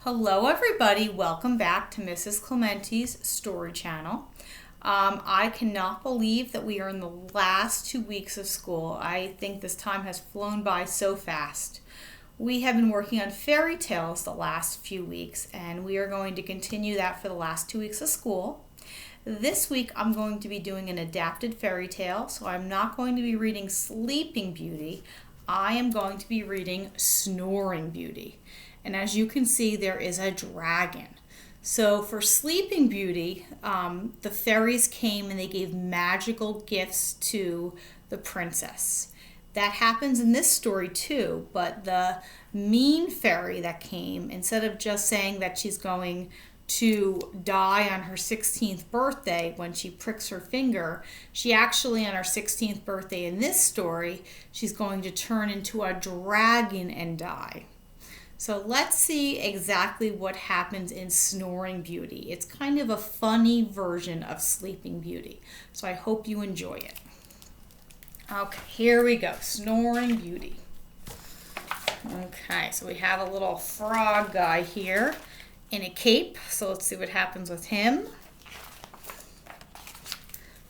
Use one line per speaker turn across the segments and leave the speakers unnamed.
Hello everybody, welcome back to Mrs. Clementi's Story Channel. I cannot believe that we are in the last 2 weeks of school. I think this time has flown by so fast. We have been working on fairy tales the last few weeks, and we are going to continue that for the last 2 weeks of school. This week I'm going to be doing an adapted fairy tale, so I'm not going to be reading Sleeping Beauty. I am going to be reading Snoring Beauty. And as you can see, there is a dragon. So for Sleeping Beauty, the fairies came and they gave magical gifts to the princess. That happens in this story too, but the mean fairy that came, instead of just saying that she's going to die on her 16th birthday when she pricks her finger, she actually on her 16th birthday in this story, she's going to turn into a dragon and die. So let's see exactly what happens in Snoring Beauty. It's kind of a funny version of Sleeping Beauty. So I hope you enjoy it. Okay, here we go. Snoring Beauty. Okay, so we have a little frog guy here in a cape. So let's see what happens with him.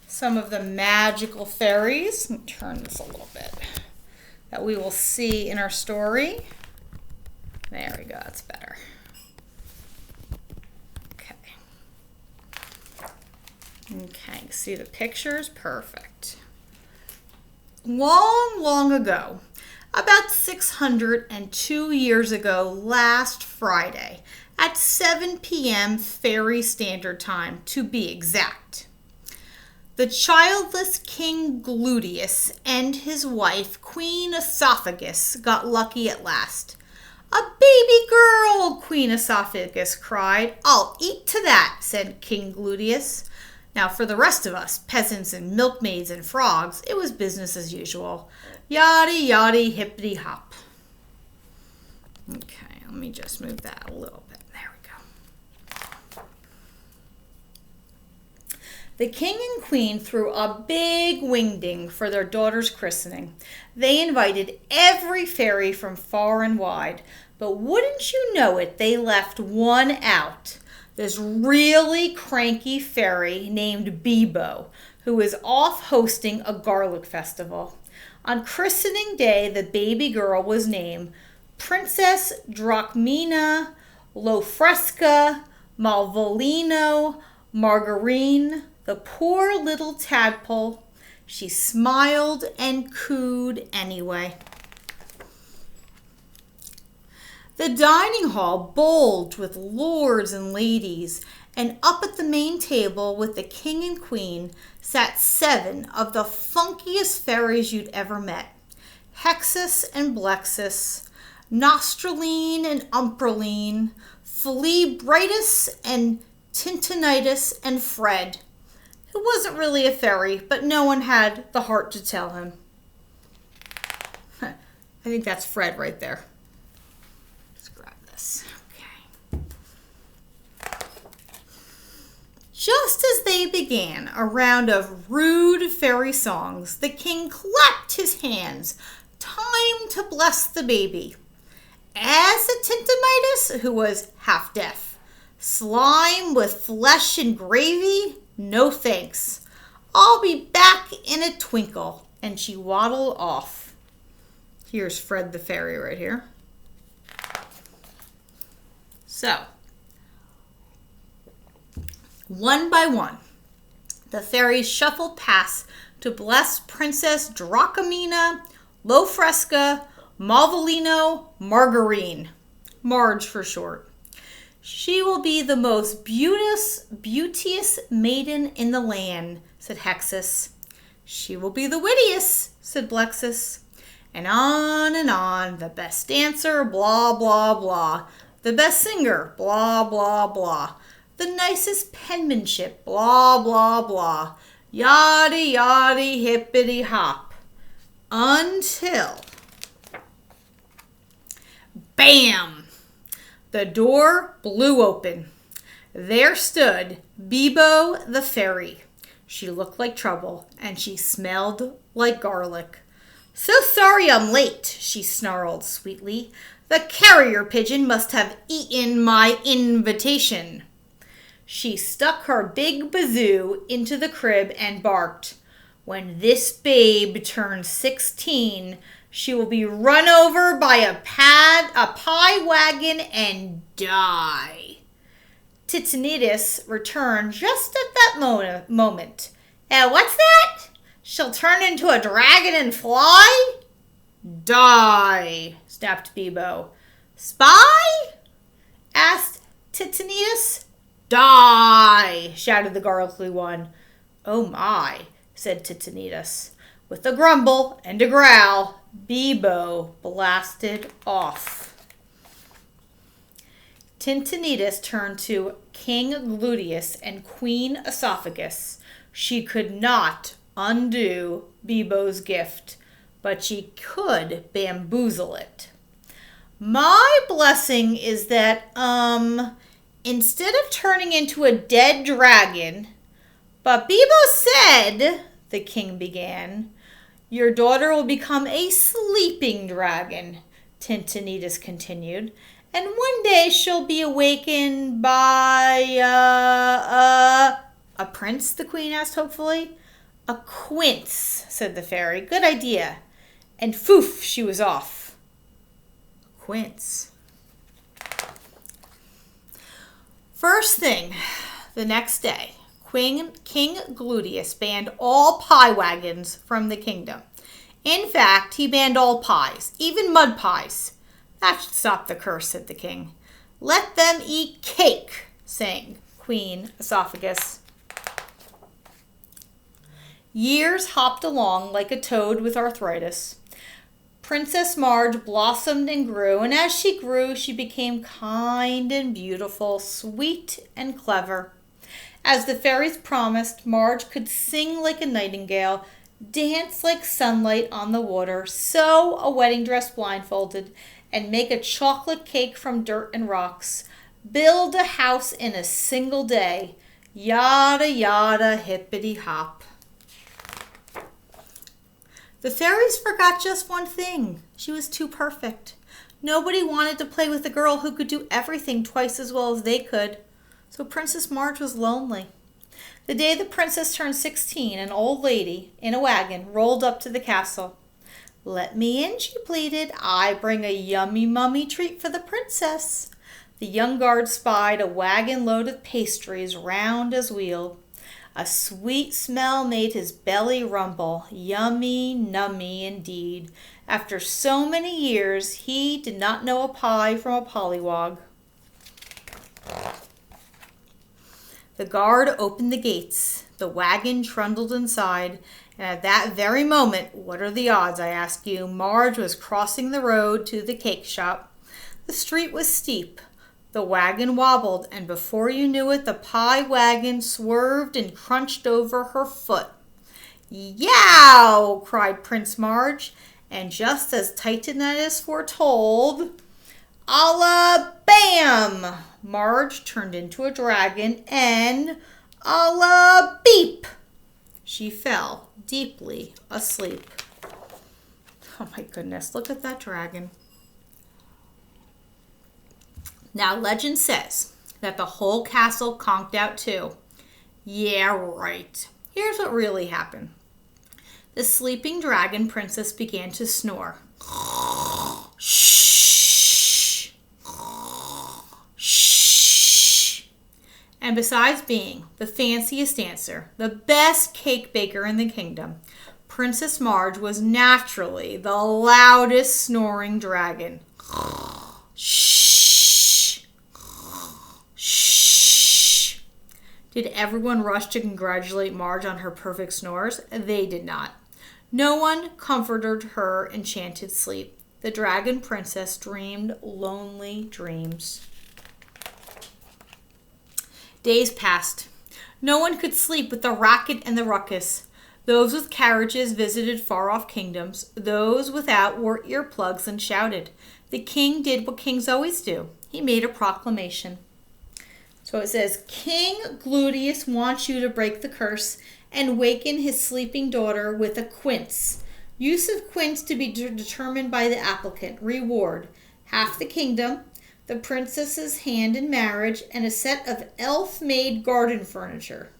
Some of the magical fairies. Let me turn this a little bit. That we will see in our story. There we go, that's better. Okay, see the pictures? Perfect. Long ago, about 602 years ago, last Friday, at 7 p.m. Fairy Standard Time, to be exact, the childless King Gluteus and his wife, Queen Esophagus, got lucky at last. "A baby girl!" Queen Esophagus cried. "I'll eat to that," said King Gluteus. Now for the rest of us, peasants and milkmaids and frogs, it was business as usual. Yaddy, yaddy, hippity hop. Okay, let me just move that a little bit. There we go. The king and queen threw a big wingding for their daughter's christening. They invited every fairy from far and wide. But wouldn't you know it, they left one out. This really cranky fairy named Bebo, who is off hosting a garlic festival. On christening day, the baby girl was named Princess Drachmina Lofresca Malvolino Margarine, the poor little tadpole. She smiled and cooed anyway. The dining hall bulged with lords and ladies, and up at the main table with the king and queen sat 7 of the funkiest fairies you'd ever met. Hexus and Blexus, Nostraline and Umpraline, Fleabritus and Tintinitis, and Fred, who wasn't really a fairy, but no one had the heart to tell him. I think that's Fred right there. Just as they began a round of rude fairy songs, the king clapped his hands. Time to bless the baby. As the Tintinitis, who was half deaf, "Slime with flesh and gravy? No thanks. I'll be back in a twinkle." And she waddled off. Here's Fred the fairy right here. So, one by one, the fairies shuffled past to bless Princess Drachmina Lofresca Malvolino Margarine, Marge for short. "She will be the most beauteous maiden in the land," said Hexus. "She will be the wittiest," said Blexus. And on, the best dancer, blah, blah, blah. The best singer, blah, blah, blah. The nicest penmanship, blah, blah, blah. Yaddy, yaddy, hippity hop. Until, bam! The door blew open. There stood Bebo the fairy. She looked like trouble, and she smelled like garlic. "So sorry I'm late," she snarled sweetly. The carrier pigeon must have eaten my invitation. She stuck her big bazoo into the crib and barked, "When this babe turns 16, she will be run over by a pie wagon and die." Titanitis returned just at that moment. What's that? She'll turn into a dragon and fly? Die, snapped Bebo. Spy? Asked Titanitis. Die, shouted the garlicky one. Oh my, said Titanitis. With a grumble and a growl, Bebo blasted off. Titanitis turned to King Gluteus and Queen Esophagus. She could not undo Bebo's gift, but she could bamboozle it. My blessing is that, instead of turning into a dead dragon, but Bebo said, the king began, your daughter will become a sleeping dragon, Titanitis continued, and one day she'll be awakened by, a prince, the queen asked hopefully. A quince, said the fairy. Good idea. And foof, she was off. Quince. First thing, the next day, King Gluteus banned all pie wagons from the kingdom. In fact, he banned all pies, even mud pies. That should stop the curse, said the king. Let them eat cake, sang Queen Esophagus. Years hopped along like a toad with arthritis. Princess Marge blossomed and grew, and as she grew, she became kind and beautiful, sweet and clever. As the fairies promised, Marge could sing like a nightingale, dance like sunlight on the water, sew a wedding dress blindfolded, and make a chocolate cake from dirt and rocks, build a house in a single day, yada yada hippity hop. The fairies forgot just one thing. She was too perfect. Nobody wanted to play with a girl who could do everything twice as well as they could. So Princess Marge was lonely. The day the princess turned 16, an old lady in a wagon rolled up to the castle. Let me in, she pleaded. I bring a yummy mummy treat for the princess. The young guard spied a wagon load of pastries round as wheel. A sweet smell made his belly rumble. Yummy, nummy indeed. After so many years, he did not know a pie from a pollywog. The guard opened the gates. The wagon trundled inside. And at that very moment, what are the odds, I ask you, Marge was crossing the road to the cake shop. The street was steep. The wagon wobbled, and before you knew it, the pie wagon swerved and crunched over her foot. Yow! Cried Prince Marge, and just as Titanitis foretold, a la bam! Marge turned into a dragon, and a la beep! She fell deeply asleep. Oh my goodness, look at that dragon. Now, legend says that the whole castle conked out too. Yeah, right. Here's what really happened. The sleeping dragon princess began to snore. Shh. Shh. And besides being the fanciest dancer, the best cake baker in the kingdom, Princess Marge was naturally the loudest snoring dragon. Shh. Did everyone rush to congratulate Marge on her perfect snores? They did not. No one comforted her enchanted sleep. The dragon princess dreamed lonely dreams. Days passed. No one could sleep with the racket and the ruckus. Those with carriages visited far-off kingdoms. Those without wore earplugs and shouted. The king did what kings always do. He made a proclamation. So it says, King Gluteus wants you to break the curse and waken his sleeping daughter with a quince. Use of quince to be determined by the applicant. Reward. half the kingdom, the princess's hand in marriage, and a set of elf-made garden furniture.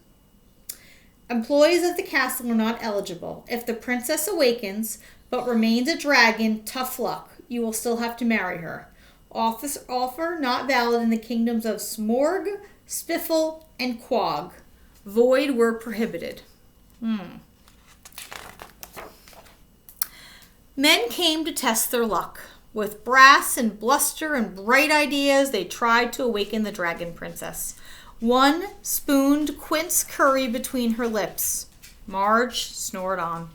Employees of the castle are not eligible. If the princess awakens but remains a dragon, tough luck. You will still have to marry her. Offer not valid in the kingdoms of Smorg, Spiffle, and Quag. Void were prohibited. Men came to test their luck. With brass and bluster and bright ideas, they tried to awaken the dragon princess. One spooned quince curry between her lips. Marge snored on.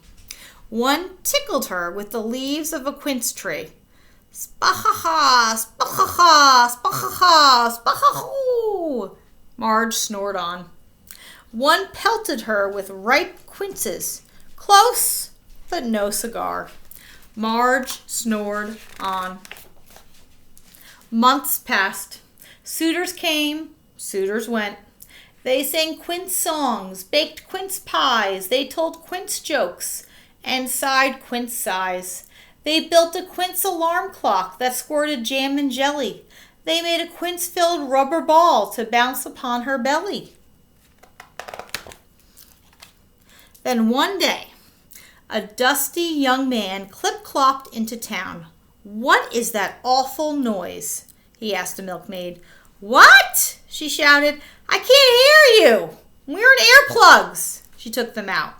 One tickled her with the leaves of a quince tree. Spaha-ha, spaha-ha, spaha-ha, spaha-hoo. Marge snored on. One pelted her with ripe quinces. Close, but no cigar. Marge snored on. Months passed. Suitors came, suitors went. They sang quince songs, baked quince pies. They told quince jokes and sighed quince sighs. They built a quince alarm clock that squirted jam and jelly. They made a quince-filled rubber ball to bounce upon her belly. Then one day, a dusty young man clip-clopped into town. "What is that awful noise?" he asked the milkmaid. "What?" she shouted. "I can't hear you. We're in earplugs." She took them out.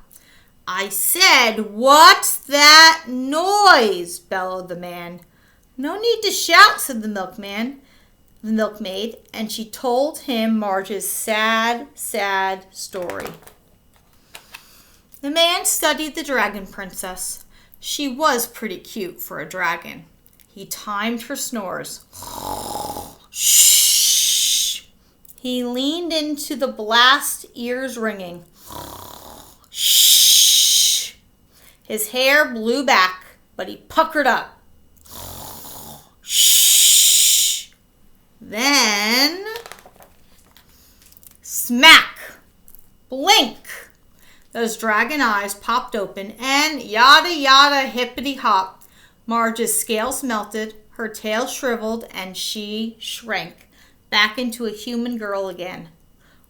"I said, what's that noise?" bellowed the man. "No need to shout," said the milkmaid, and she told him Marge's sad, sad story. The man studied the dragon princess. She was pretty cute for a dragon. He timed her snores. Shh. He leaned into the blast, ears ringing. Shh. His hair blew back, but he puckered up. Shh. Then, smack. Blink. Those dragon eyes popped open, and yada yada hippity hop. Marge's scales melted, her tail shriveled, and she shrank back into a human girl again.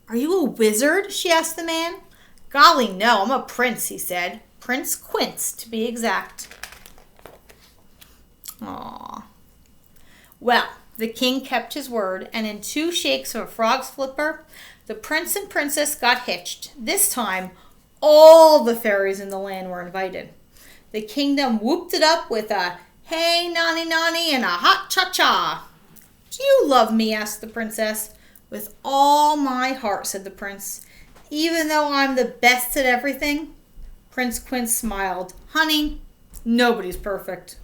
"Are you a wizard?" she asked the man. "Golly, no, I'm a prince," he said. "Prince Quince, to be exact." Aww. Well, the king kept his word, and in 2 shakes of a frog's flipper, the prince and princess got hitched. This time, all the fairies in the land were invited. The kingdom whooped it up with a "Hey, nani nani" and a hot cha-cha. "Do you love me?" asked the princess. "With all my heart," said the prince. "Even though I'm the best at everything?" Prince Quince smiled. "Honey, nobody's perfect."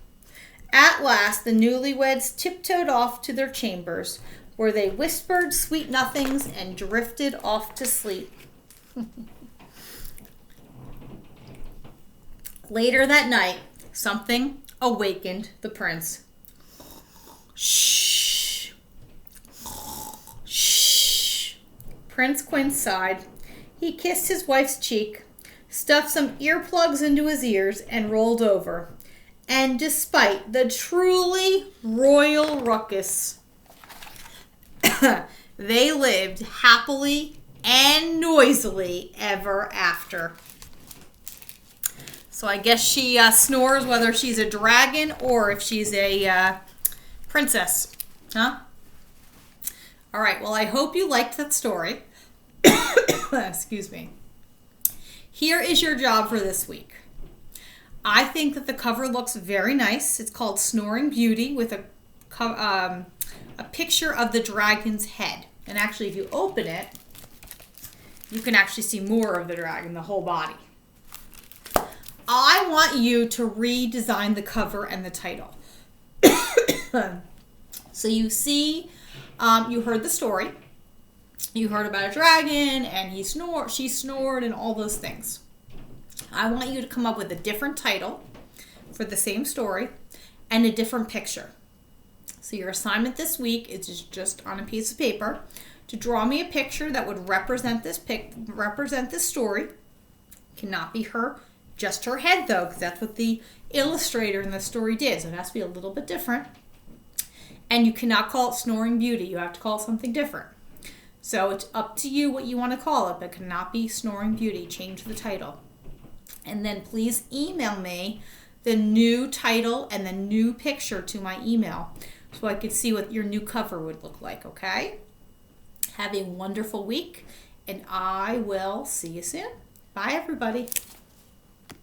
At last, the newlyweds tiptoed off to their chambers, where they whispered sweet nothings and drifted off to sleep. Later that night, something awakened the prince. Shh. Shh. Prince Quince sighed. He kissed his wife's cheek, stuffed some earplugs into his ears, and rolled over. And despite the truly royal ruckus, they lived happily and noisily ever after. So I guess she snores whether she's a dragon or if she's a princess. Huh? All right. Well, I hope you liked that story. Excuse me. Here is your job for this week. I think that the cover looks very nice. It's called Snoring Beauty with a picture of the dragon's head. And actually, if you open it, you can actually see more of the dragon, the whole body. I want you to redesign the cover and the title. So you see, you heard the story. You heard about a dragon and she snored and all those things. I want you to come up with a different title for the same story and a different picture. So your assignment this week is just on a piece of paper to draw me a picture that would represent this story. Cannot be her. Just her head, though, because that's what the illustrator in the story did. So it has to be a little bit different. And you cannot call it Snoring Beauty. You have to call it something different. So it's up to you what you want to call it, but it cannot be Snoring Beauty. Change the title. And then please email me the new title and the new picture to my email so I could see what your new cover would look like, okay? Have a wonderful week, and I will see you soon. Bye, everybody.